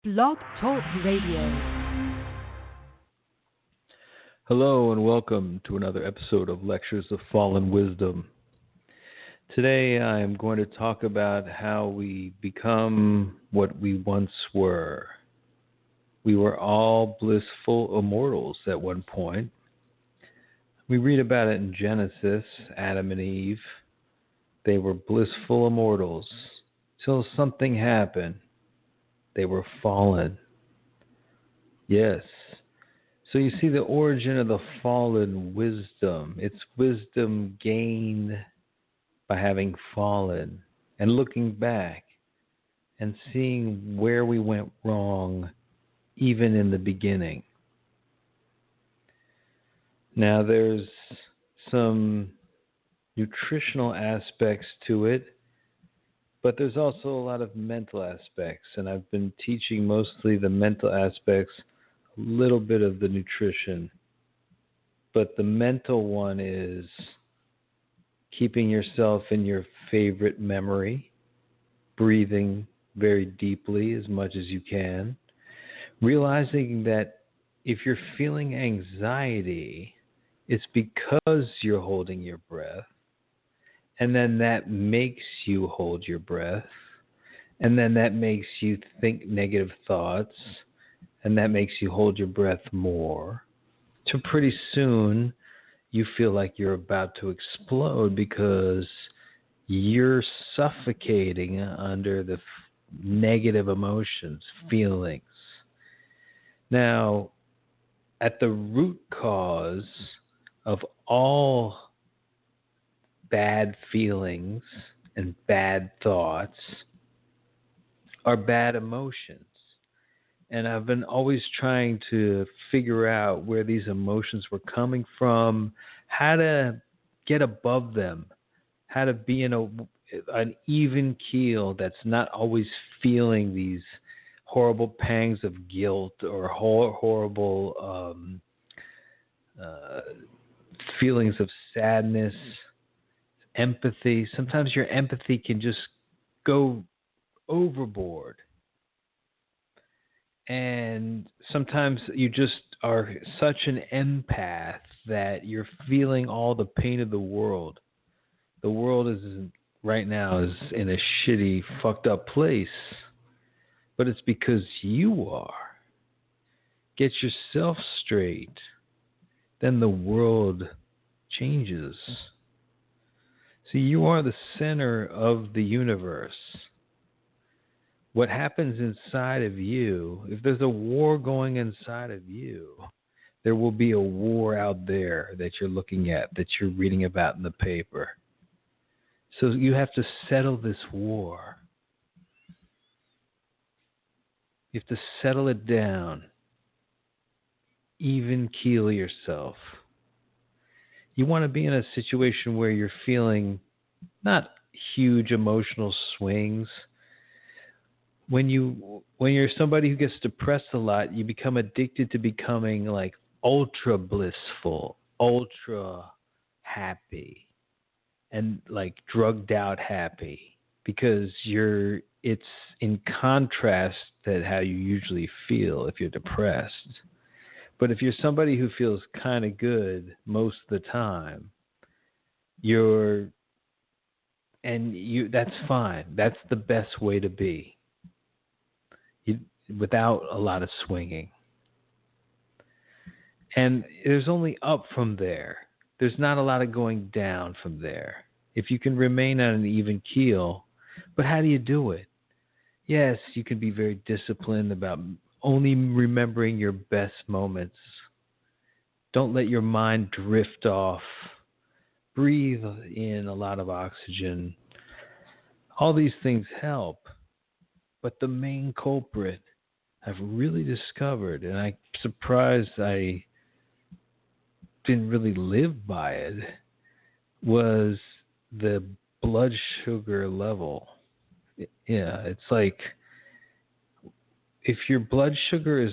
Blog Talk Radio. Hello and welcome to another episode of Lectures of Fallen Wisdom. Today I am going to talk about how we become what we once were. We were all blissful immortals at one point. We read about it in Genesis, Adam and Eve. They were blissful immortals till something happened. They were fallen. Yes. So you see the origin of the fallen wisdom. It's wisdom gained by having fallen and looking back and seeing where we went wrong even in the beginning. Now there's some nutritional aspects to it, but there's also a lot of mental aspects, and I've been teaching mostly the mental aspects, a little bit of the nutrition. But the mental one is keeping yourself in your favorite memory, breathing very deeply as much as you can, realizing that if you're feeling anxiety, it's because you're holding your breath. And then that makes you hold your breath. And then that makes you think negative thoughts. And that makes you hold your breath more. So pretty soon you feel like you're about to explode because you're suffocating under the negative emotions, feelings. Now, at the root cause of all bad feelings and bad thoughts are bad emotions. And I've been always trying to figure out where these emotions were coming from, how to get above them, how to be in an even keel that's not always feeling these horrible pangs of guilt or horrible feelings of sadness, empathy. Sometimes your empathy can just go overboard. And sometimes you just are such an empath that you're feeling all the pain of the world. The world right now is in a shitty, fucked up place. But it's because you are. Get yourself straight. Then the world changes. See, you are the center of the universe. What happens inside of you, if there's a war going inside of you, there will be a war out there that you're looking at, that you're reading about in the paper. So you have to settle this war. You have to settle it down. Even keel yourself. You want to be in a situation where you're feeling not huge emotional swings. When you're somebody who gets depressed a lot, you become addicted to becoming like ultra blissful, ultra happy, and like drugged out happy because it's in contrast to how you usually feel if you're depressed. But if you're somebody who feels kind of good most of the time, that's fine. That's the best way to be. Without a lot of swinging. And there's only up from there. There's not a lot of going down from there. If you can remain on an even keel, but how do you do it? Yes, you can be very disciplined about only remembering your best moments. Don't let your mind drift off. Breathe in a lot of oxygen. All these things help. But the main culprit I've really discovered, and I'm surprised I didn't really live by it, was the blood sugar level. Yeah, it's like if your blood sugar is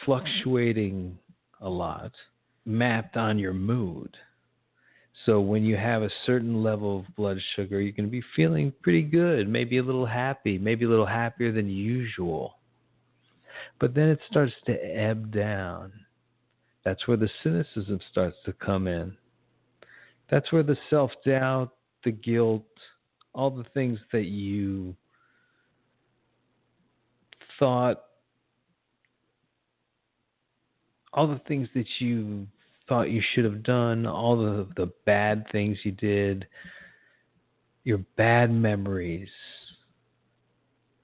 fluctuating a lot, mapped on your mood. So when you have a certain level of blood sugar, you're going to be feeling pretty good, maybe a little happy, maybe a little happier than usual. But then it starts to ebb down. That's where the cynicism starts to come in. That's where the self-doubt, the guilt, all the things that you thought, all the things that you thought you should have done, all the bad things you did, your bad memories,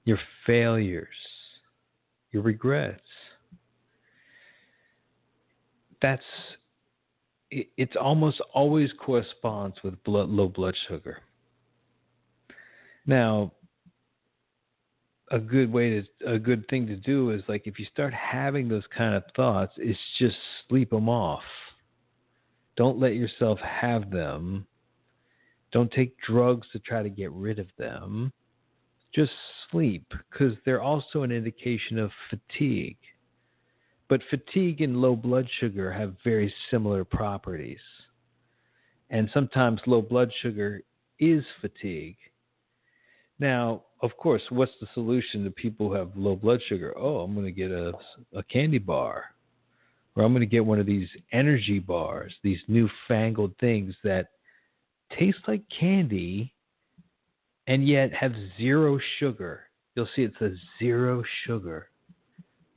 your failures, your regrets. It's almost always corresponds with low blood sugar. Now, a good thing to do is, like, if you start having those kind of thoughts, is just sleep them off. Don't let yourself have them. Don't take drugs to try to get rid of them. Just sleep, because they're also an indication of fatigue. But fatigue and low blood sugar have very similar properties. And sometimes low blood sugar is fatigue. Now, of course, what's the solution to people who have low blood sugar? Oh, I'm going to get a candy bar. Or I'm going to get one of these energy bars, these newfangled things that taste like candy and yet have zero sugar. You'll see it says 0 sugar.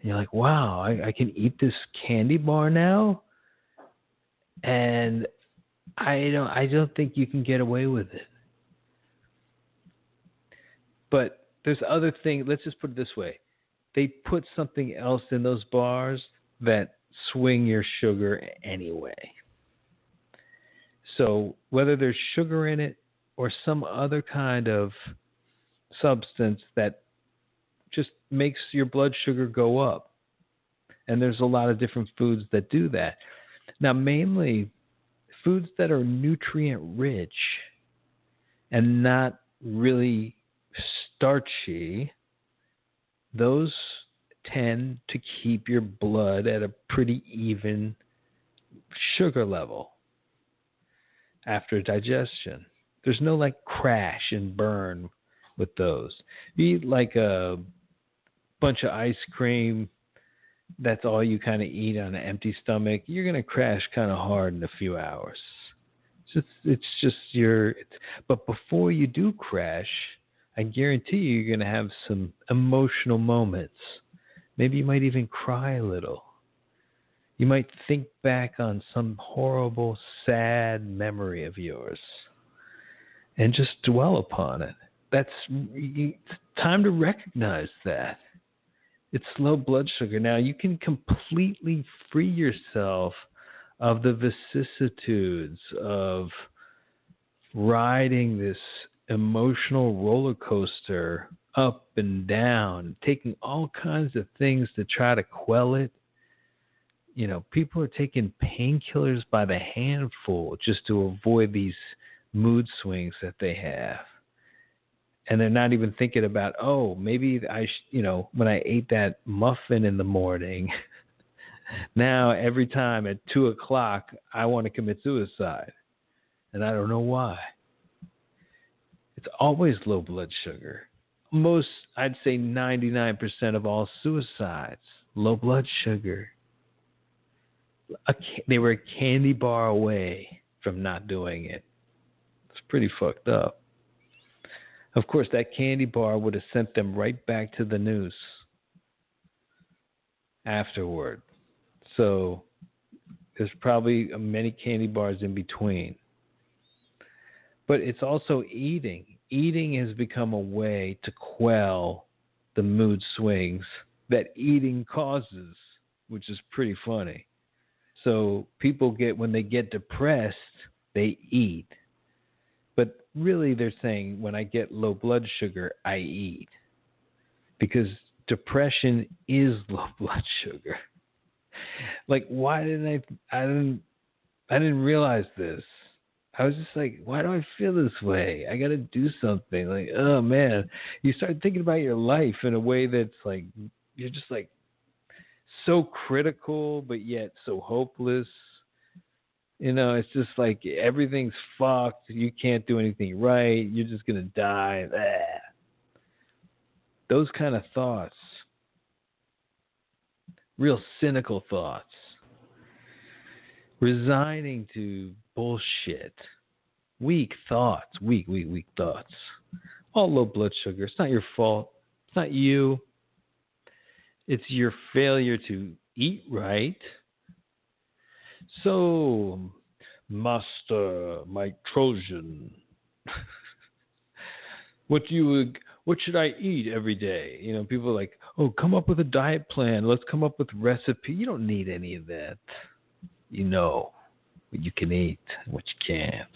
And you're like, wow, I can eat this candy bar now? And I don't think you can get away with it. But there's other things. Let's just put it this way. They put something else in those bars that swing your sugar anyway. So whether there's sugar in it or some other kind of substance that just makes your blood sugar go up. And there's a lot of different foods that do that. Now, mainly foods that are nutrient rich and not really starchy, those tend to keep your blood at a pretty even sugar level after digestion. There's no like crash and burn with those. You eat like a bunch of ice cream, that's all you kind of eat on an empty stomach, you're going to crash kind of hard in a few hours. But before you do crash, I guarantee you're going to have some emotional moments. Maybe you might even cry a little. You might think back on some horrible, sad memory of yours and just dwell upon it. It's time to recognize that. It's low blood sugar. Now, you can completely free yourself of the vicissitudes of riding this emotional roller coaster up and down, taking all kinds of things to try to quell it. You know, people are taking painkillers by the handful just to avoid these mood swings that they have. And they're not even thinking about, oh, maybe when I ate that muffin in the morning, now every time at 2 o'clock, I want to commit suicide. And I don't know why. It's always low blood sugar. I'd say 99% of all suicides, low blood sugar. They were a candy bar away from not doing it. It's pretty fucked up. Of course, that candy bar would have sent them right back to the noose afterward. So there's probably many candy bars in between. But it's also eating. Eating has become a way to quell the mood swings that eating causes, which is pretty funny. So people when they get depressed, they eat. But really they're saying, when I get low blood sugar, I eat. Because depression is low blood sugar. Like, why didn't I didn't realize this. I was just like, why do I feel this way? I got to do something. Like, oh man, you start thinking about your life in a way that's like, you're just like so critical, but yet so hopeless. You know, it's just like everything's fucked. You can't do anything right. You're just going to die. Those kind of thoughts real cynical thoughts, resigning to bullshit, weak thoughts, weak thoughts, all low blood sugar. It's not your fault. It's not you. It's your failure to eat right. So, Master, my Trojan, what should I eat every day? You know, people are like, oh, come up with a diet plan. Let's come up with a recipe. You don't need any of that. You know what you can eat, what you can't.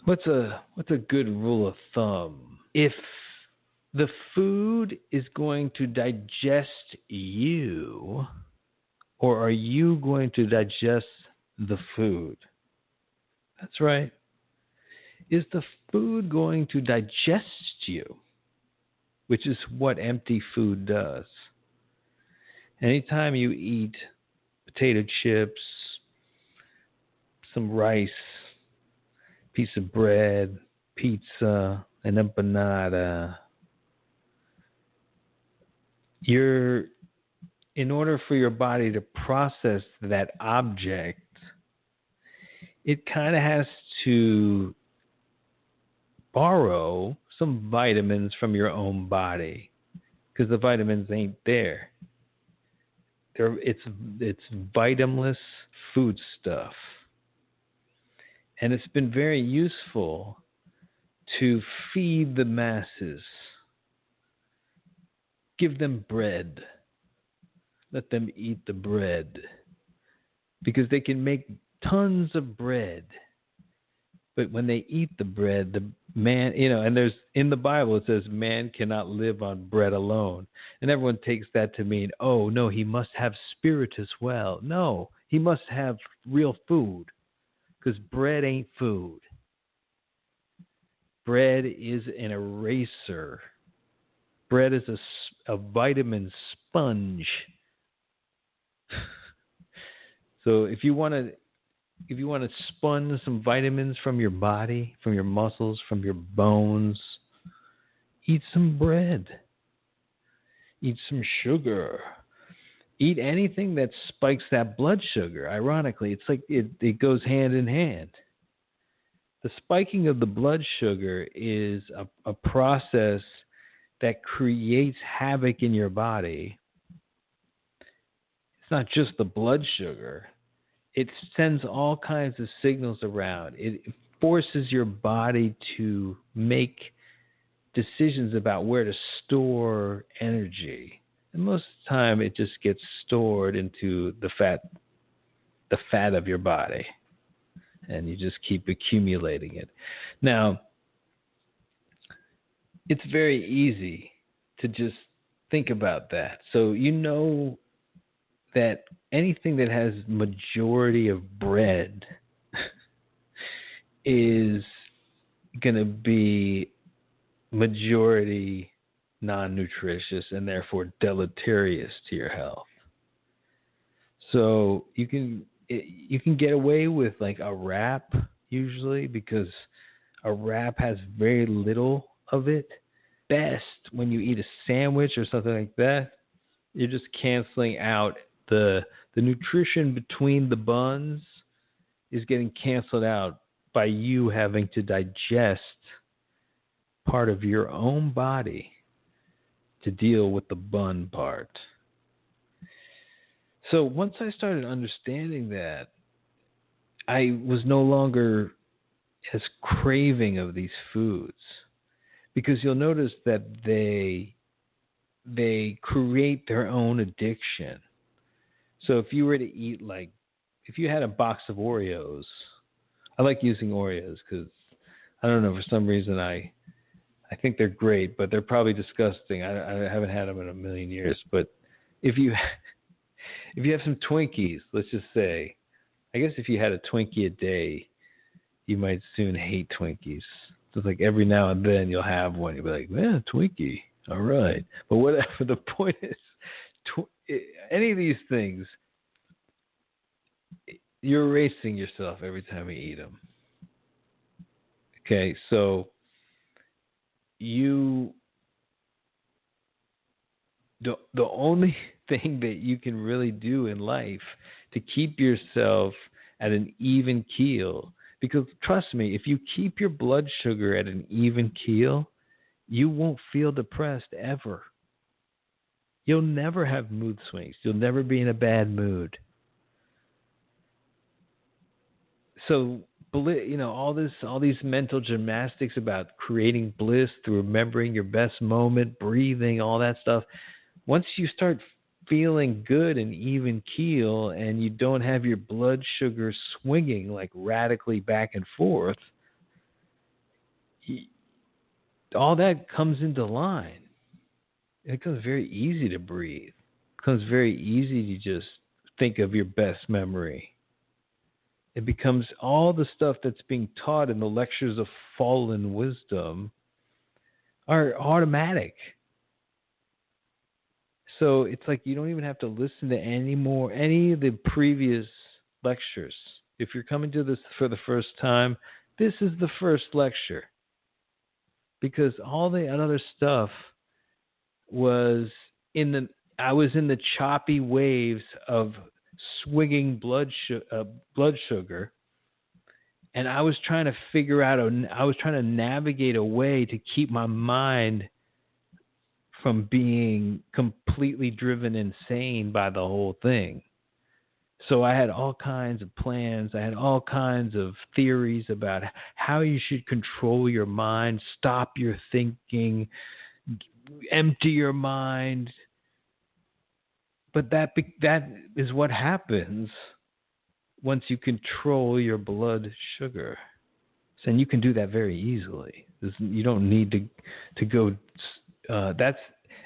What's a good rule of thumb? If the food is going to digest you, or are you going to digest the food? That's right. Is the food going to digest you? Which is what empty food does. Anytime you eat potato chips, some rice, piece of bread, pizza, an empanada, in order for your body to process that object, it kind of has to borrow some vitamins from your own body, because the vitamins ain't there. It's vitaminless food stuff. And it's been very useful to feed the masses. Give them bread. Let them eat the bread. Because they can make tons of bread. But when they eat the bread, the man, and there's in the Bible it says man cannot live on bread alone. And everyone takes that to mean, oh, no, he must have spirit as well. No, he must have real food. Because bread ain't food. Bread is an eraser. Bread is a vitamin sponge. So if you want to sponge some vitamins from your body, from your muscles, from your bones, eat some bread. Eat some sugar. Eat anything that spikes that blood sugar. Ironically, it's like it goes hand in hand. The spiking of the blood sugar is a process that creates havoc in your body. It's not just the blood sugar. It sends all kinds of signals around. It forces your body to make decisions about where to store energy. And most of the time, it just gets stored into the fat of your body. And you just keep accumulating it. Now, it's very easy to just think about that. So you know that anything that has majority of bread is going to be majority non-nutritious and therefore deleterious to your health. So you can get away with like a wrap usually, because a wrap has very little of it. Best when you eat a sandwich or something like that, you're just canceling out the nutrition between the buns is getting canceled out by you having to digest part of your own body to deal with the bun part. So once I started understanding that, I was no longer as craving of these foods, because you'll notice that they create their own addiction. So if you were to eat, like, if you had a box of Oreos, I like using Oreos because, I don't know, for some reason I think they're great, but they're probably disgusting. I haven't had them in a million years. But if you have some Twinkies, let's just say, I guess if you had a Twinkie a day, you might soon hate Twinkies. So it's like every now and then you'll have one. You'll be like, man, Twinkie, all right. But whatever, the point is, any of these things, you're erasing yourself every time you eat them. Okay, so you the only thing that you can really do in life to keep yourself at an even keel, because trust me, if you keep your blood sugar at an even keel, you won't feel depressed ever. You'll never have mood swings. You'll never be in a bad mood. So, all these mental gymnastics about creating bliss through remembering your best moment, breathing, all that stuff. Once you start feeling good and even keel, and you don't have your blood sugar swinging like radically back and forth, all that comes into line. It becomes very easy to breathe. It becomes very easy to just think of your best memory. It becomes all the stuff that's being taught in the lectures of fallen wisdom are automatic. So it's like you don't even have to listen to any of the previous lectures. If you're coming to this for the first time, this is the first lecture. Because all the other stuff was I was in the choppy waves of swinging blood sugar, and I was trying to navigate a way to keep my mind from being completely driven insane by the whole thing. So I had all kinds of plans. I had all kinds of theories about how you should control your mind, stop your thinking, empty your mind. But that is what happens once you control your blood sugar. And you can do that very easily. You don't need to go. That's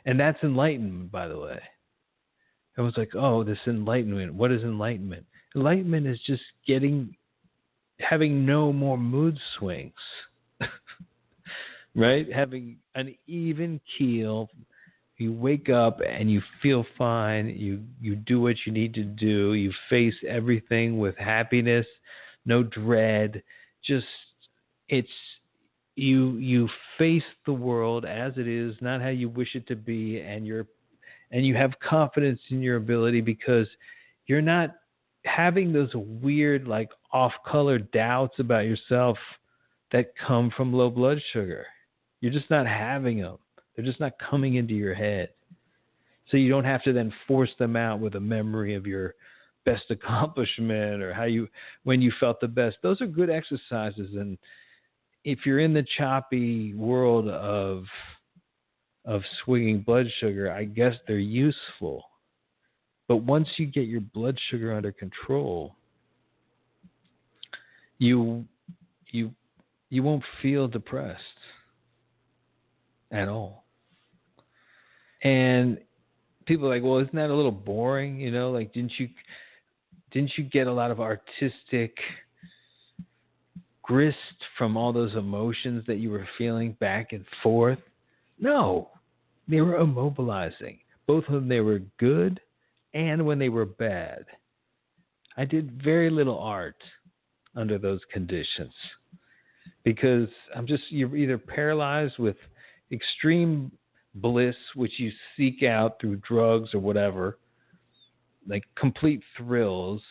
enlightenment, by the way. Everyone's like, oh, this enlightenment. What is enlightenment? Enlightenment is just having no more mood swings, right? Having an even keel. You wake up and you feel fine. You do what you need to do. You face everything with happiness, no dread. Just you face the world as it is, not how you wish it to be, and you have confidence in your ability because you're not having those weird, like, off-color doubts about yourself that come from low blood sugar. You're just not having them. They're just not coming into your head. So you don't have to then force them out with a memory of your best accomplishment or when you felt the best. Those are good exercises. And if you're in the choppy world of swinging blood sugar, I guess they're useful. But once you get your blood sugar under control, you won't feel depressed at all. And people are like, well, isn't that a little boring? Like, didn't you get a lot of artistic grist from all those emotions that you were feeling back and forth? No, they were immobilizing. Both of them, they were good and when they were bad. I did very little art under those conditions because you're either paralyzed with extreme bliss, which you seek out through drugs or whatever, like complete thrills,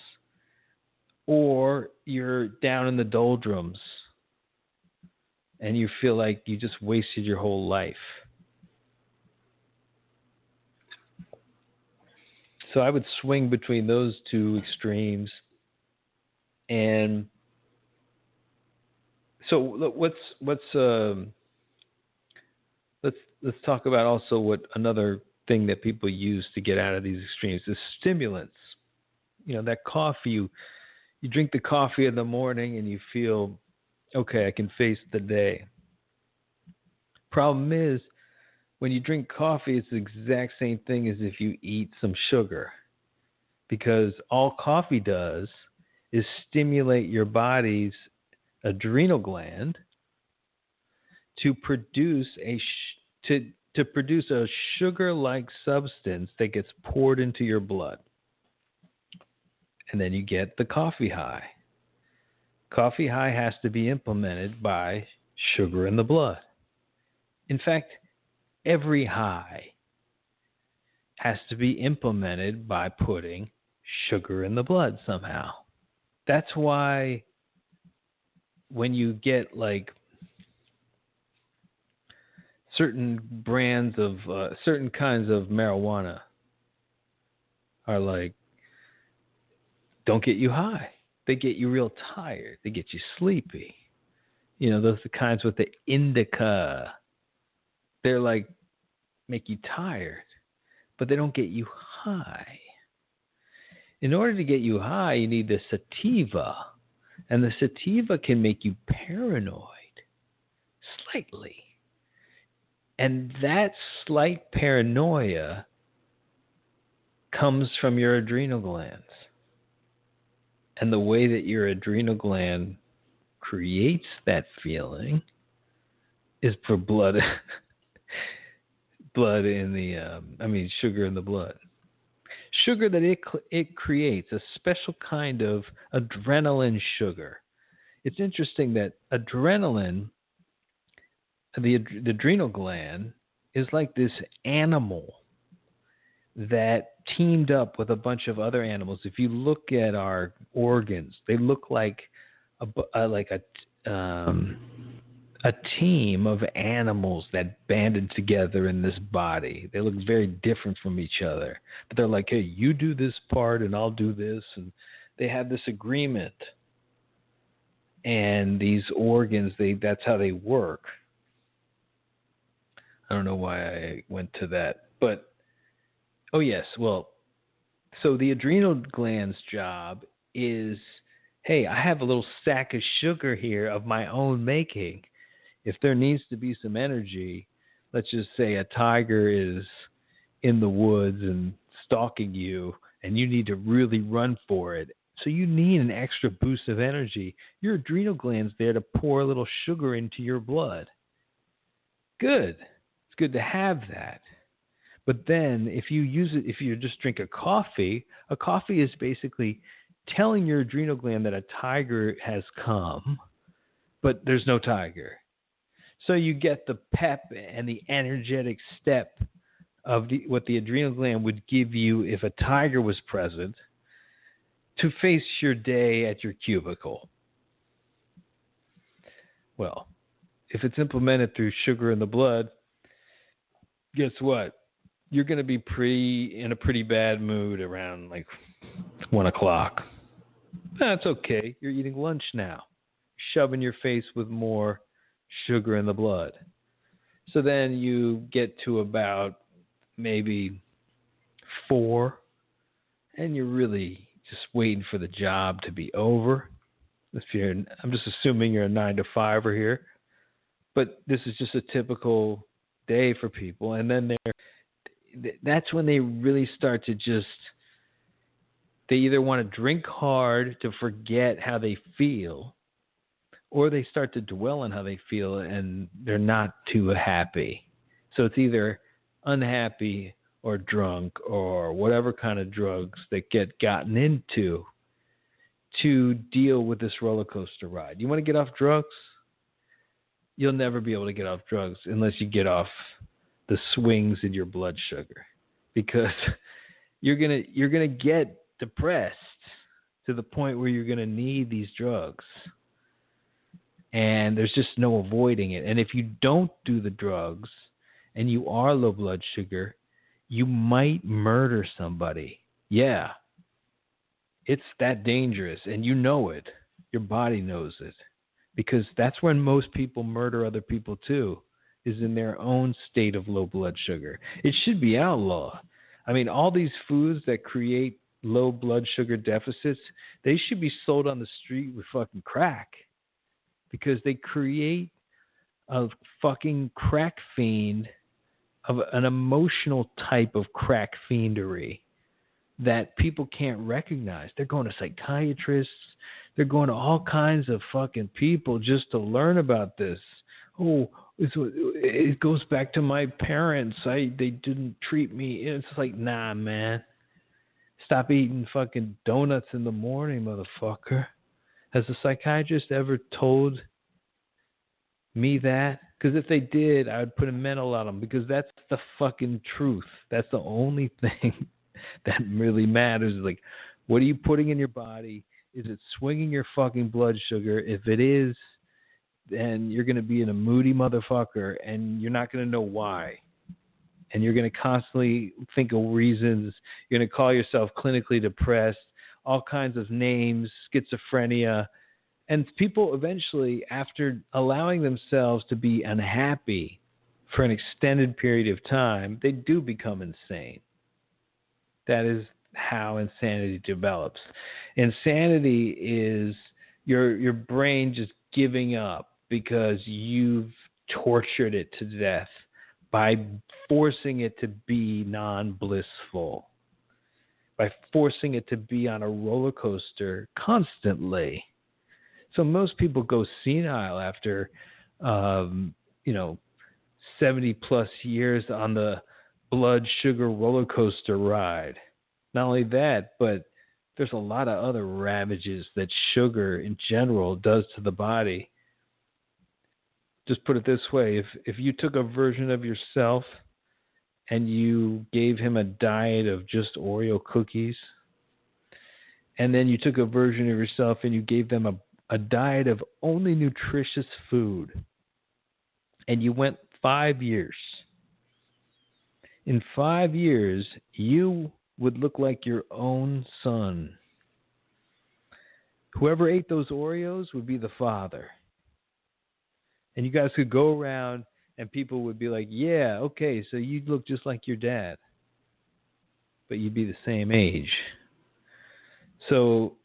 or you're down in the doldrums and you feel like you just wasted your whole life. So I would swing between those two extremes. And so let's talk about also what another thing that people use to get out of these extremes is stimulants. That coffee, you drink the coffee in the morning and you feel, okay, I can face the day. Problem is, when you drink coffee, it's the exact same thing as if you eat some sugar. Because all coffee does is stimulate your body's adrenal gland to produce a sugar-like substance that gets poured into your blood. And then you get the coffee high. Coffee high has to be implemented by sugar in the blood. In fact, every high has to be implemented by putting sugar in the blood somehow. That's why when you get like certain brands of certain kinds of marijuana are like, don't get you high. They get you real tired. They get you sleepy. You know, those are the kinds with the indica. They're like, make you tired, but they don't get you high. In order to get you high, you need the sativa. And the sativa can make you paranoid, slightly. And that slight paranoia comes from your adrenal glands. And the way that your adrenal gland creates that feeling is for blood, sugar in the blood. Sugar that it creates, a special kind of adrenaline sugar. It's interesting that adrenaline, the adrenal gland, is like this animal that teamed up with a bunch of other animals. If you look at our organs, they look like a team of animals that banded together in this body. They look very different from each other, but they're like, hey, you do this part and I'll do this. And they have this agreement. And these organs, that's how they work. I don't know why I went to that, but, oh yes, well, so the adrenal gland's job is, hey, I have a little sack of sugar here of my own making. If there needs to be some energy, let's just say a tiger is in the woods and stalking you, and you need to really run for it. So you need an extra boost of energy. Your adrenal gland's there to pour a little sugar into your blood. Good. It's good to have that. But then if you use it, if you just drink a coffee is basically telling your adrenal gland that a tiger has come, but there's no tiger. So you get the pep and the energetic step of what the adrenal gland would give you if a tiger was present to face your day at your cubicle. Well, if it's implemented through sugar in the blood, guess what? You're going to be in a pretty bad mood around like 1 o'clock. That's okay. You're eating lunch now. Shoving your face with more sugar in the blood. So then you get to about maybe 4, and you're really just waiting for the job to be over. I'm just assuming you're a 9 to 5er here, but this is just a typical day for people. And then that's when they really start to they either want to drink hard to forget how they feel, or they start to dwell on how they feel and they're not too happy. So it's either unhappy or drunk or whatever kind of drugs that get gotten into to deal with this roller coaster ride. You want to get off drugs? You'll never be able to get off drugs unless you get off the swings in your blood sugar, because you're gonna get depressed to the point where you're gonna need these drugs. And there's just no avoiding it. And if you don't do the drugs and you are low blood sugar, you might murder somebody. Yeah. It's that dangerous. And you know it. Your body knows it. Because that's when most people murder other people too, is in their own state of low blood sugar. It should be outlawed. I mean, all these foods that create low blood sugar deficits, they should be sold on the street with fucking crack. Because they create a fucking crack fiend, of an emotional type of crack fiendery that people can't recognize. They're going to psychiatrists. They're going to all kinds of fucking people just to learn about this. Oh, it goes back to my parents. They didn't treat me. It's like, nah, man. Stop eating fucking donuts in the morning, motherfucker. Has a psychiatrist ever told Me that? Because if they did, I would put a medal on them because that's the fucking truth. That's the only thing that really matters. Like, what are you putting in your body? Is it swinging your fucking blood sugar? If it is, then you're going to be in a moody motherfucker and you're not going to know why. And you're going to constantly think of reasons. You're going to call yourself clinically depressed, all kinds of names, schizophrenia. And people eventually, after allowing themselves to be unhappy for an extended period of time, they do become insane. That is how insanity develops. Insanity is your brain just giving up because you've tortured it to death by forcing it to be non-blissful, by forcing it to be on a roller coaster constantly. So most people go senile after, 70 plus years on the blood sugar roller coaster ride. Not only that, but there's a lot of other ravages that sugar in general does to the body. Just put it this way, if you took a version of yourself and you gave him a diet of just Oreo cookies, and then you took a version of yourself and you gave them a diet of only nutritious food, and you went 5 years. In 5 years, you would look like your own son. Whoever ate those Oreos would be the father. And you guys could go around and people would be like, yeah, okay, so you'd look just like your dad. But you'd be the same age. So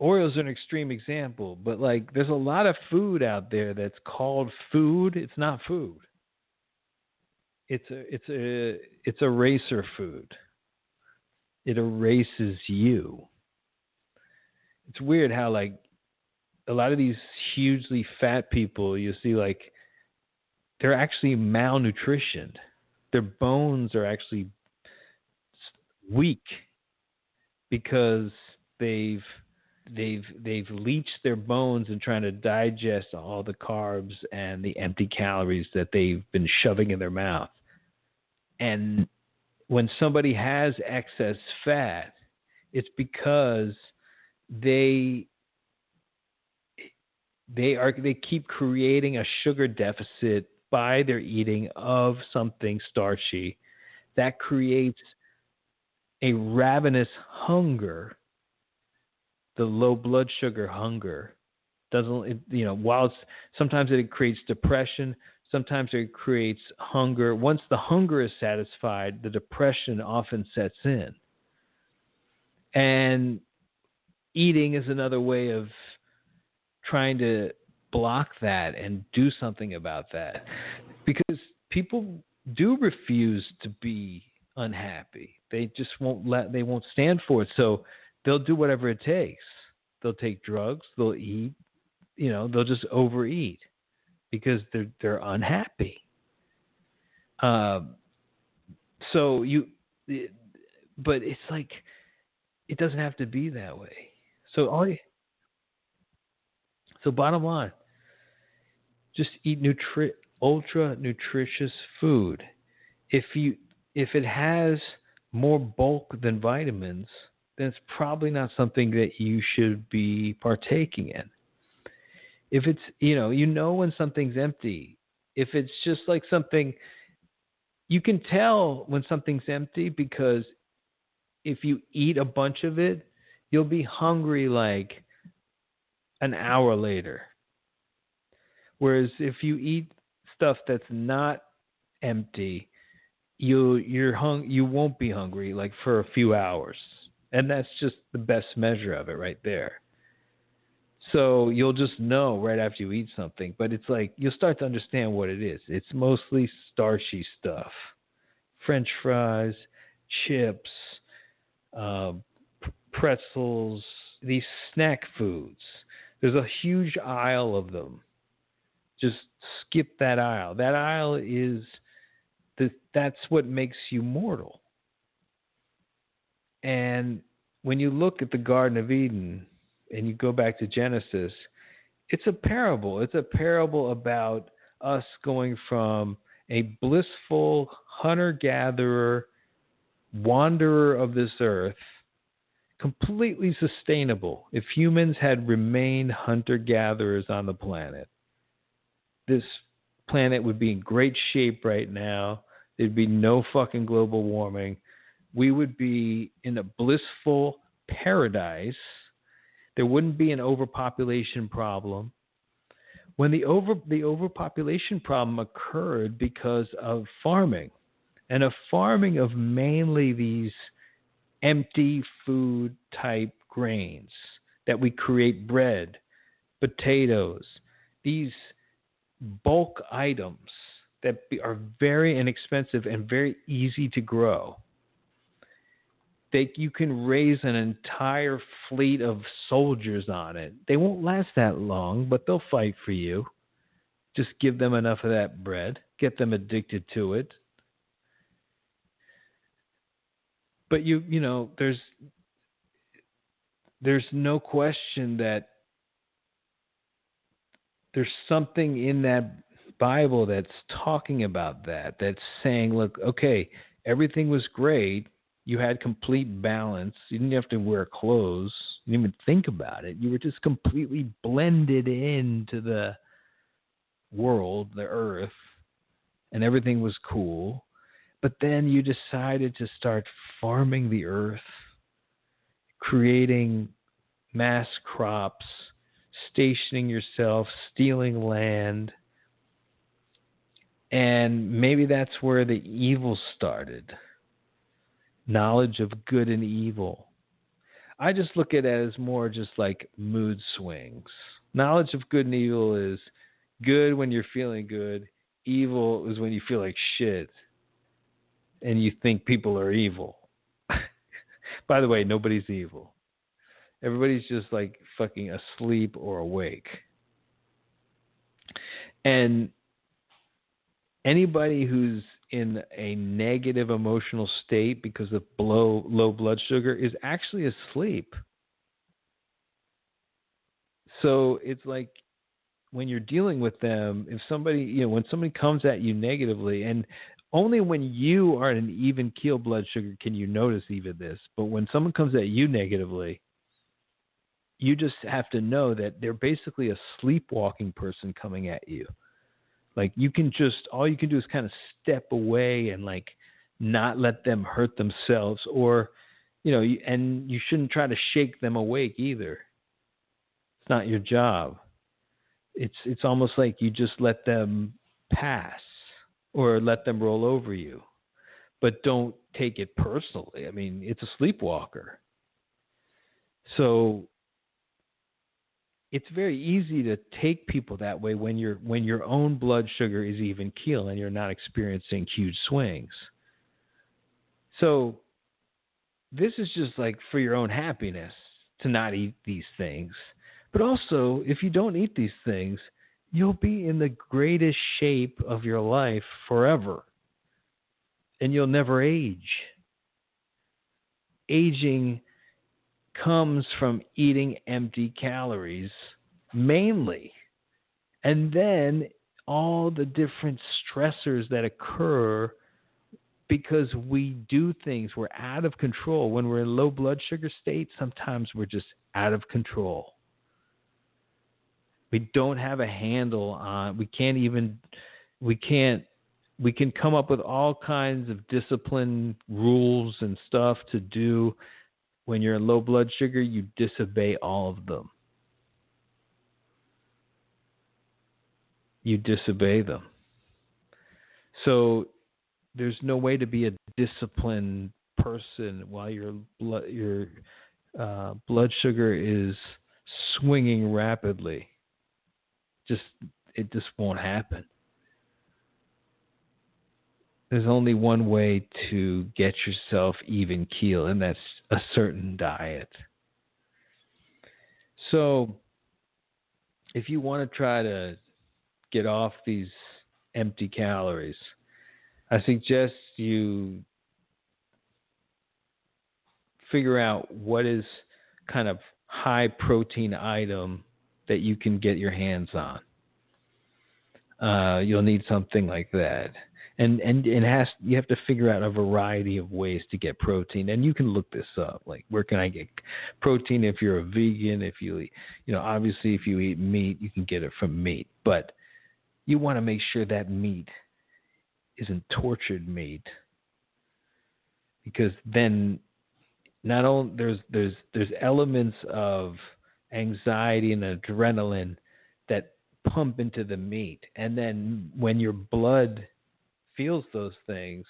Oreos are an extreme example, but like there's a lot of food out there that's called food. It's not food. It's a eraser food. It erases you. It's weird how like a lot of these hugely fat people you see, like they're actually malnutritioned. Their bones are actually weak because they've leached their bones and trying to digest all the carbs and the empty calories that they've been shoving in their mouth. And when somebody has excess fat, it's because they keep creating a sugar deficit by their eating of something starchy that creates a ravenous hunger. The low blood sugar hunger sometimes it creates depression, sometimes it creates hunger. Once the hunger is satisfied, the depression often sets in. And eating is another way of trying to block that and do something about that, because people do refuse to be unhappy. They just they won't stand for it. So they'll do whatever it takes. They'll take drugs, they'll eat, they'll just overeat because they're unhappy. But it's like it doesn't have to be that way. So bottom line, just eat ultra nutritious food. If it has more bulk than vitamins, then it's probably not something that you should be partaking in. If it's, when something's empty, if it's just like something, you can tell when something's empty because if you eat a bunch of it, you'll be hungry like an hour later. Whereas if you eat stuff that's not empty, you won't be hungry like for a few hours. And that's just the best measure of it right there. So you'll just know right after you eat something, but it's like you'll start to understand what it is. It's mostly starchy stuff. French fries, chips, pretzels, these snack foods. There's a huge aisle of them. Just skip that aisle. That aisle that's what makes you mortal. And when you look at the Garden of Eden and you go back to Genesis, It's a parable. It's a parable about us going from a blissful hunter-gatherer, wanderer of this earth, completely sustainable. If humans had remained hunter-gatherers on the planet, this planet would be in great shape right now. There'd be no fucking global warming. We would be in a blissful paradise. There wouldn't be an overpopulation problem. When the overpopulation problem occurred because of farming, and a farming of mainly these empty food type grains that we create bread, potatoes, these bulk items that are very inexpensive and very easy to grow. You can raise an entire fleet of soldiers on it. They won't last that long, but they'll fight for you. Just give them enough of that bread. Get them addicted to it. But you know, there's no question that there's something in that Bible that's talking about that. That's saying, look, okay, everything was great. You had complete balance. You didn't have to wear clothes. You didn't even think about it. You were just completely blended into the world, the earth, and everything was cool. But then you decided to start farming the earth, creating mass crops, stationing yourself, stealing land. And maybe that's where the evil started. Knowledge of good and evil. I just look at it as more just like mood swings. Knowledge of good and evil is good when you're feeling good. Evil is when you feel like shit and you think people are evil. By the way, nobody's evil. Everybody's just like fucking asleep or awake. And anybody who's in a negative emotional state because of low blood sugar is actually asleep. So it's like when you're dealing with them, if somebody, when somebody comes at you negatively, and only when you are at an even keel blood sugar can you notice even this, but when someone comes at you negatively, you just have to know that they're basically a sleepwalking person coming at you. Like all you can do is kind of step away and like not let them hurt themselves, or, and you shouldn't try to shake them awake either. It's not your job. It's almost like you just let them pass or let them roll over you, but don't take it personally. I mean, it's a sleepwalker. So it's very easy to take people that way when your own blood sugar is even keel and you're not experiencing huge swings. So this is just like for your own happiness to not eat these things. But also, if you don't eat these things, you'll be in the greatest shape of your life forever. And you'll never age. Aging comes from eating empty calories mainly, and then all the different stressors that occur because we do things, we're out of control. When we're in low blood sugar state, sometimes we're just out of control. We don't have a handle on, we can come up with all kinds of discipline rules and stuff to do. When you're in low blood sugar, you disobey all of them. You disobey them. So there's no way to be a disciplined person while your blood sugar is swinging rapidly. It just won't happen. There's only one way to get yourself even keel, and that's a certain diet. So if you want to try to get off these empty calories, I suggest you figure out what is kind of high protein item that you can get your hands on. You'll need something like that. And you have to figure out a variety of ways to get protein. And you can look this up. Like, where can I get protein if you're a vegan? If you eat, obviously if you eat meat, you can get it from meat. But you want to make sure that meat isn't tortured meat. Because then not only there's elements of anxiety and adrenaline that pump into the meat. And then when your blood feels those things,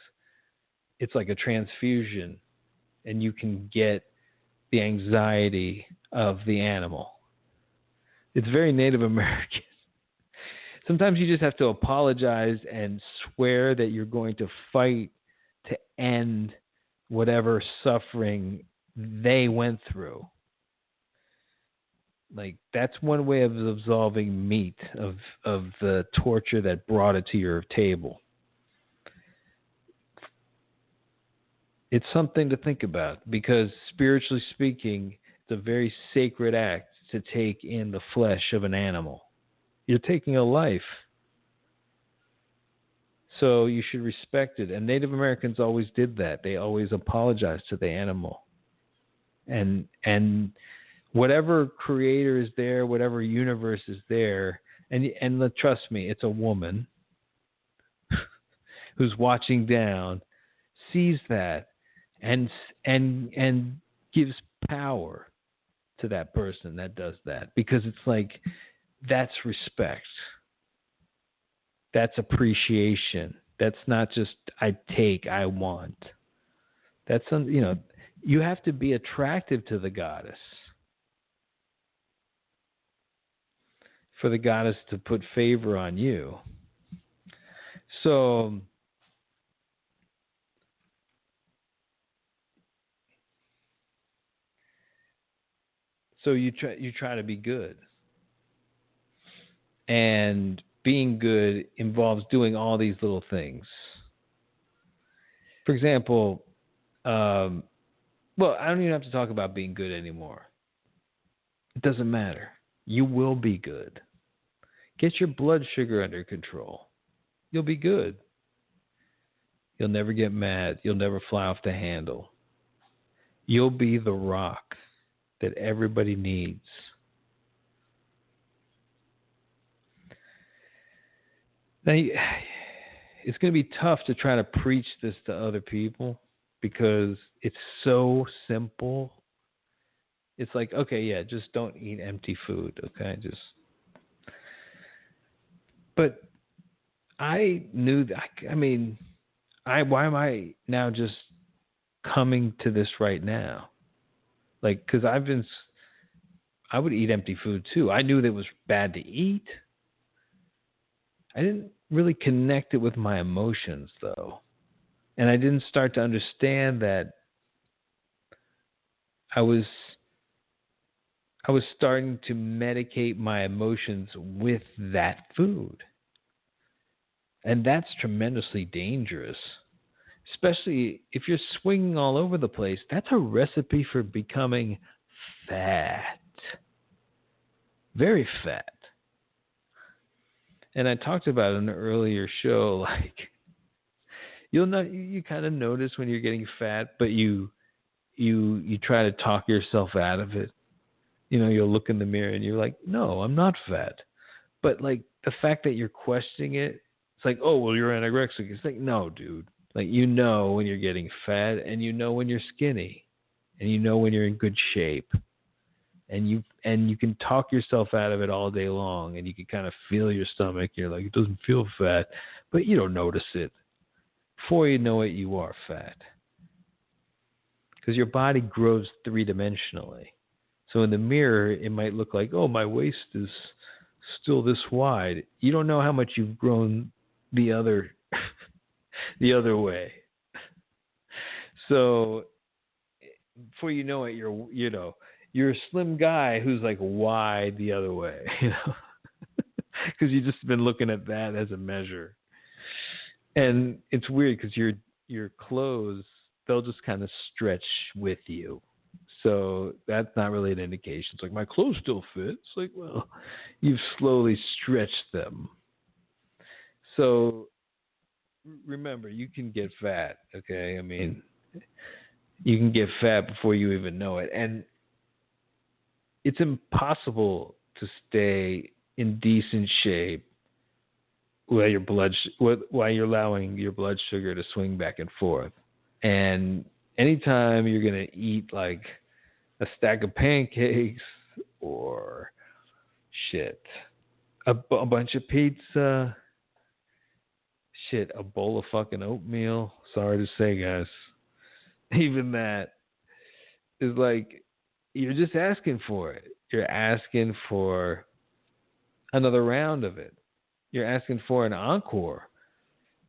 it's like a transfusion, and you can get the anxiety of the animal. It's very Native American. Sometimes you just have to apologize and swear that you're going to fight to end whatever suffering they went through. Like, that's one way of absolving meat of the torture that brought it to your table. It's something to think about, because spiritually speaking, it's a very sacred act to take in the flesh of an animal. You're taking a life. So you should respect it. And Native Americans always did that. They always apologized to the animal. And whatever creator is there, whatever universe is there, and trust me, it's a woman who's watching down, sees that, and gives power to that person that does that, because it's like, that's respect. That's appreciation. That's not just I take, I want. That's you have to be attractive to the goddess for the goddess to put favor on you. So you try to be good. And being good involves doing all these little things. For example, I don't even have to talk about being good anymore. It doesn't matter. You will be good. Get your blood sugar under control. You'll be good. You'll never get mad. You'll never fly off the handle. You'll be the rock that everybody needs. Now, it's going to be tough to try to preach this to other people, because it's so simple. It's like, okay, yeah, just don't eat empty food, okay? But I knew that. Why am I now just coming to this right now? Like, because I would eat empty food too. I knew that it was bad to eat. I didn't really connect it with my emotions, though. And I didn't start to understand that I was starting to medicate my emotions with that food. And that's tremendously dangerous, especially if you're swinging all over the place. That's a recipe for becoming fat. Very fat. And I talked about it in an earlier show, like, you kind of notice when you're getting fat, but you try to talk yourself out of it. You'll look in the mirror and you're like, no, I'm not fat. But like, the fact that you're questioning it, it's like, oh, well, you're anorexic. It's like, no, dude. Like, when you're getting fat, and when you're skinny, and when you're in good shape. And you can talk yourself out of it all day long, and you can kind of feel your stomach. You're like, it doesn't feel fat, but you don't notice it. Before you know it, you are fat. Because your body grows three-dimensionally. So in the mirror, it might look like, oh, my waist is still this wide. You don't know how much you've grown the other way. So before you know it, you're a slim guy who's like wide the other way, because you've just been looking at that as a measure. And it's weird because your clothes, they'll just kind of stretch with you. So that's not really an indication. It's like, my clothes still fit. It's like, well, you've slowly stretched them. So remember, you can get fat, okay? I mean, you can get fat before you even know it. And it's impossible to stay in decent shape while you're allowing your blood sugar to swing back and forth. And anytime you're going to eat like a stack of pancakes or a bunch of pizza, a bowl of fucking oatmeal, sorry to say, guys, even that is like, you're just asking for it. You're asking for another round of it. You're asking for an encore.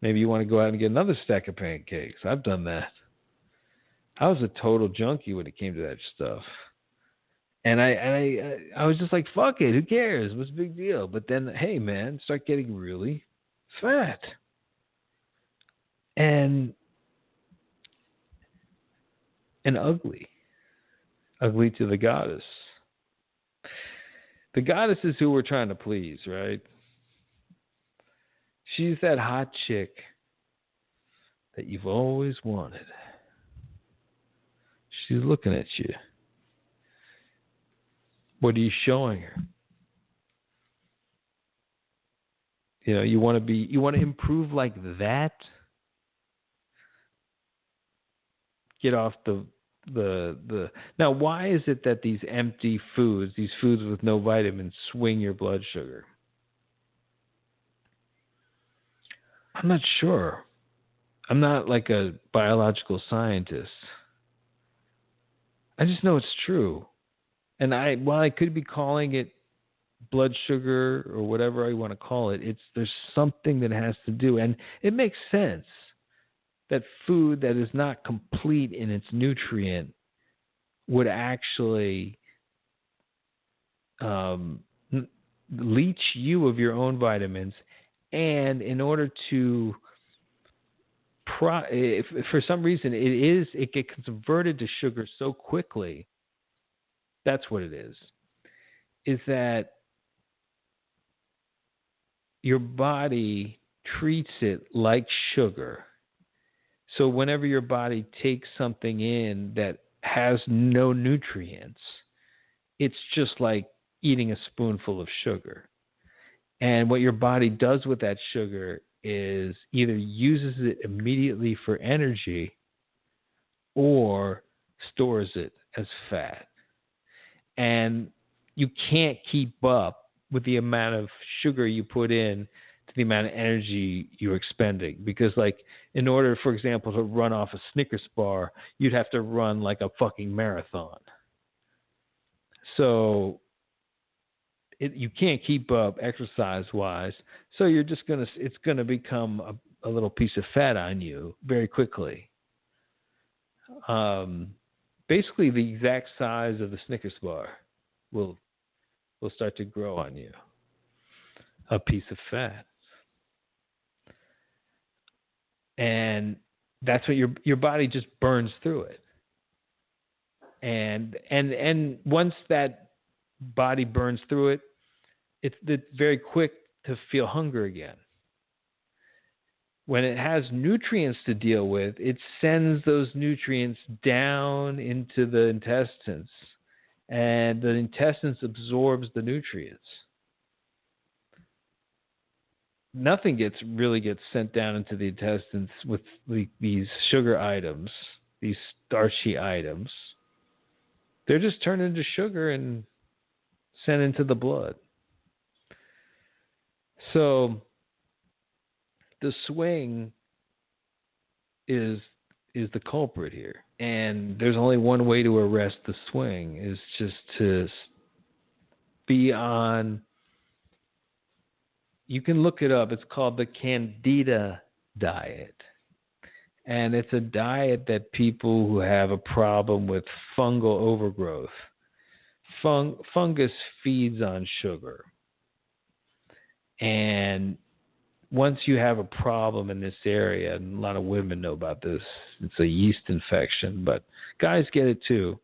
Maybe you want to go out and get another stack of pancakes. I've done that. I was a total junkie when it came to that stuff. And I was just like, fuck it, who cares? What's the big deal? But then, hey, man, start getting really fat. And ugly. Ugly to the goddess. The goddess is who we're trying to please, right? She's that hot chick that you've always wanted. She's looking at you. What are you showing her? You know, you want to improve like that? Get off the now, why is it that these empty foods, these foods with no vitamins, swing your blood sugar? I'm not sure. I'm not like a biological scientist. I just know it's true. And while I could be calling it blood sugar or whatever I want to call it, there's something that has to do. And it makes sense that food that is not complete in its nutrient would actually leach you of your own vitamins. And in order to, if for some reason it gets converted to sugar so quickly, that's what it is that your body treats it like sugar. So whenever your body takes something in that has no nutrients, it's just like eating a spoonful of sugar. And what your body does with that sugar is either uses it immediately for energy or stores it as fat. And you can't keep up with the amount of sugar you put in to the amount of energy you're expending. Because, like, in order, for example, to run off a Snickers bar, you'd have to run like a fucking marathon. So you can't keep up exercise-wise. So you're just it's gonna become a little piece of fat on you very quickly. Basically, the exact size of the Snickers bar will start to grow on you. A piece of fat. And that's what your body just burns through it. And once that body burns through it, it's very quick to feel hunger again. When it has nutrients to deal with, it sends those nutrients down into the intestines, and the intestines absorbs the nutrients. Nothing really gets sent down into the intestines with these sugar items, these starchy items. They're just turned into sugar and sent into the blood. So the swing is the culprit here. And there's only one way to arrest the swing, is just to be on. You can look it up. It's called the Candida Diet. And it's a diet that people who have a problem with fungal overgrowth. Fungus feeds on sugar. And once you have a problem in this area, and a lot of women know about this, it's a yeast infection, but guys get it too.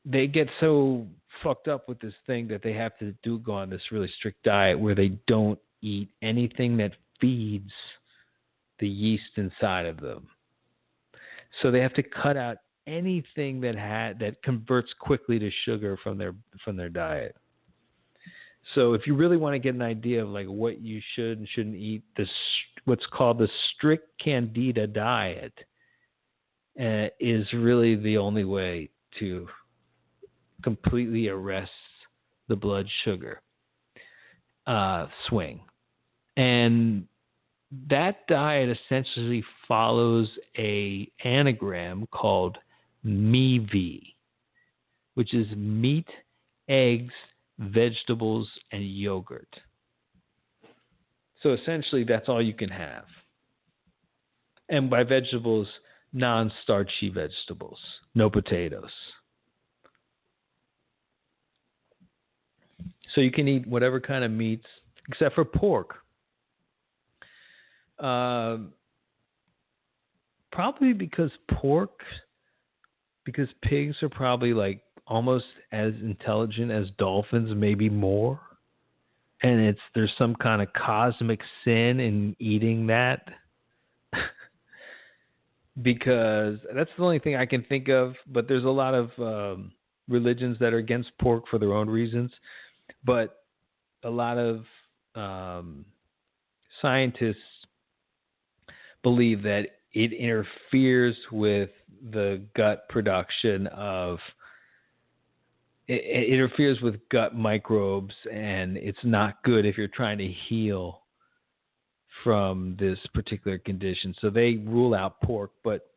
they get so fucked up with this thing that they have to go on this really strict diet where they don't eat anything that feeds the yeast inside of them. So they have to cut out anything that converts quickly to sugar from their diet. So if you really want to get an idea of like what you should and shouldn't eat, what's called the strict Candida diet is really the only way to completely arrest the blood sugar swing. And that diet essentially follows a anagram called MEV, which is meat, eggs, vegetables, and yogurt. So essentially that's all you can have. And by vegetables, non-starchy vegetables, no potatoes. So you can eat whatever kind of meats except for pork. Probably because pigs are probably like almost as intelligent as dolphins, maybe more. And there's some kind of cosmic sin in eating that. Because that's the only thing I can think of. But there's a lot of religions that are against pork for their own reasons. But a lot of scientists believe that it interferes with the gut production of it interferes with gut microbes, and it's not good if you're trying to heal from this particular condition. So they rule out pork, but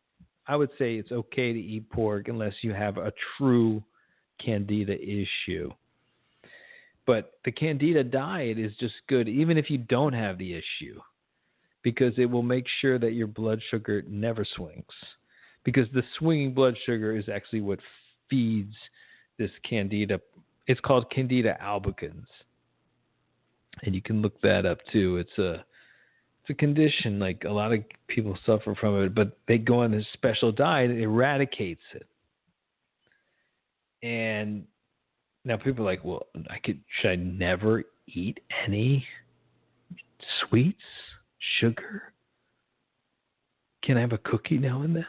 I would say it's okay to eat pork unless you have a true Candida issue. But the Candida diet is just good even if you don't have the issue, because it will make sure that your blood sugar never swings. Because the swinging blood sugar is actually what feeds this Candida. It's called Candida albicans. And you can look that up too. It's a condition, like a lot of people suffer from it, but they go on this special diet and it eradicates it. And now people are like, well, should I never eat any sweets, sugar? Can I have a cookie now and then?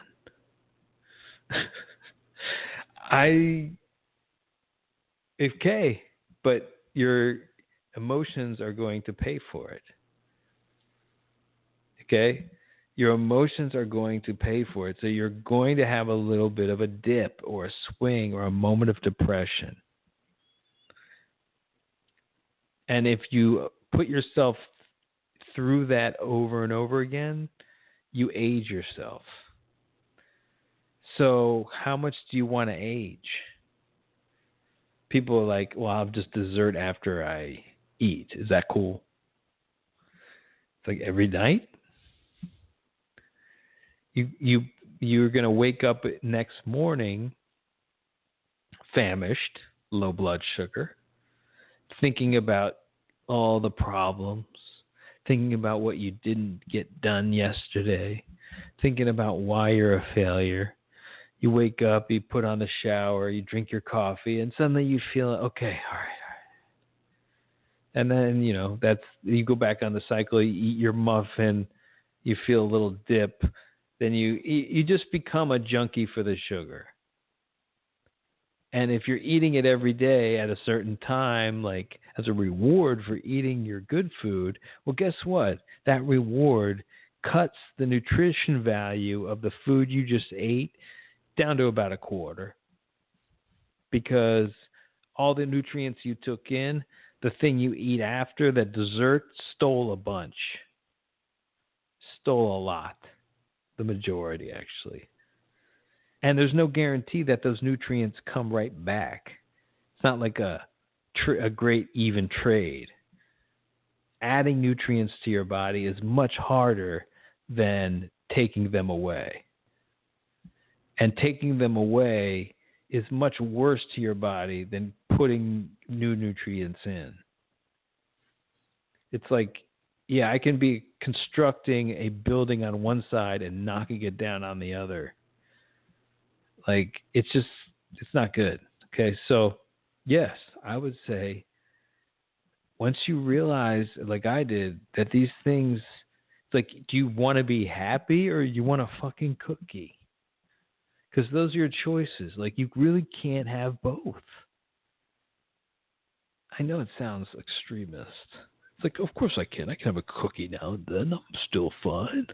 Okay, but your emotions are going to pay for it. Okay? Your emotions are going to pay for it. So you're going to have a little bit of a dip or a swing or a moment of depression. And if you put yourself through that over and over again, you age yourself. So how much do you want to age? People are like, well, I'll just dessert after I eat. Is that cool? It's like every night? You're going to wake up next morning famished, low blood sugar, thinking about all the problems, thinking about what you didn't get done yesterday, thinking about why you're a failure. You wake up, you put on the shower, you drink your coffee, and suddenly you feel, okay, all right. And then, you go back on the cycle, you eat your muffin, you feel a little dip, then you just become a junkie for the sugar. And if you're eating it every day at a certain time, like as a reward for eating your good food, well, guess what? That reward cuts the nutrition value of the food you just ate down to about a quarter, because all the nutrients you took in, the thing you eat after, that dessert, stole a bunch. Stole a lot. The majority, actually. And there's no guarantee that those nutrients come right back. It's not like a great even trade. Adding nutrients to your body is much harder than taking them away. And taking them away is much worse to your body than putting new nutrients in. It's like, I can be constructing a building on one side and knocking it down on the other. Like, it's just, It's not good. Okay, so yes, I would say once you realize, like I did, that these things, it's like, do you want to be happy or you want a fucking cookie? Because those are your choices. Like, you really can't have both. I know it sounds extremist. It's like, of course I can. I can have a cookie now and then. I'm still fine.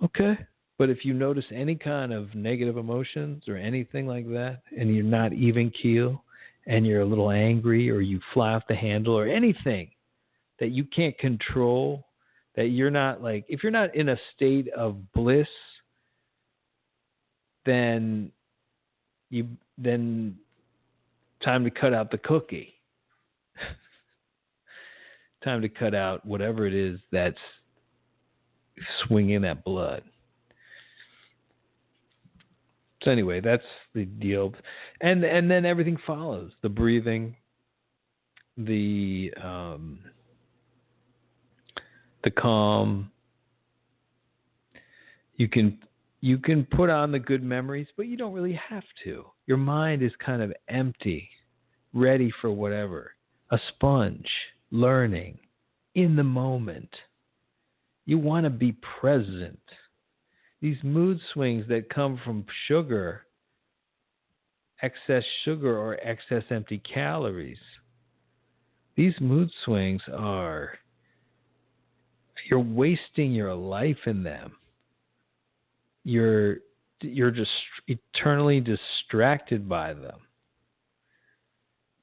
Okay. But if you notice any kind of negative emotions or anything like that, and you're not even keel, and you're a little angry, or you fly off the handle, or anything that you can't control, that you're not like, if you're not in a state of bliss, then time to cut out the cookie. Time to cut out whatever it is that's swinging that blood. So anyway, that's the deal, and then everything follows: the breathing, the calm. You can put on the good memories, but you don't really have to. Your mind is kind of empty, ready for whatever. A sponge, learning, in the moment. You want to be present. These mood swings that come from sugar, excess sugar or excess empty calories, these mood swings you're wasting your life in them. You're just eternally distracted by them.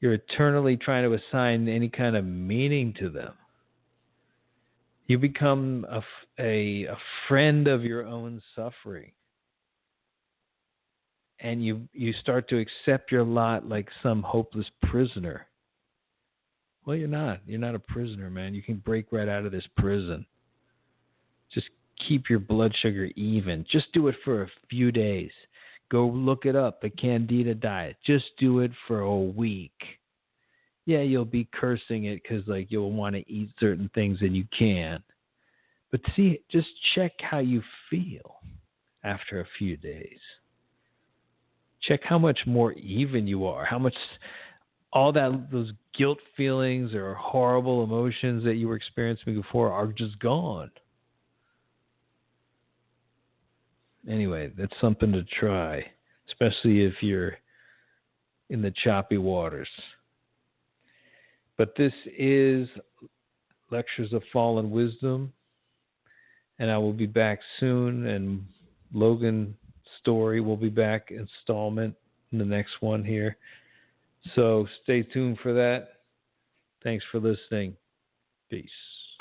You're eternally trying to assign any kind of meaning to them. You become a friend of your own suffering. And you start to accept your lot like some hopeless prisoner. Well, you're not. You're not a prisoner, man. You can break right out of this prison. Just keep your blood sugar even. Just do it for a few days. Go look it up, the Candida Diet. Just do it for a week. Yeah, you'll be cursing it because like you'll want to eat certain things and you can't. But see, just check how you feel after a few days. Check how much more even you are. How much those guilt feelings or horrible emotions that you were experiencing before are just gone. Anyway, that's something to try, especially if you're in the choppy waters. But this is Lectures of Fallen Wisdom, and I will be back soon, and Logan Story will be back, installment in the next one here. So stay tuned for that. Thanks for listening. Peace.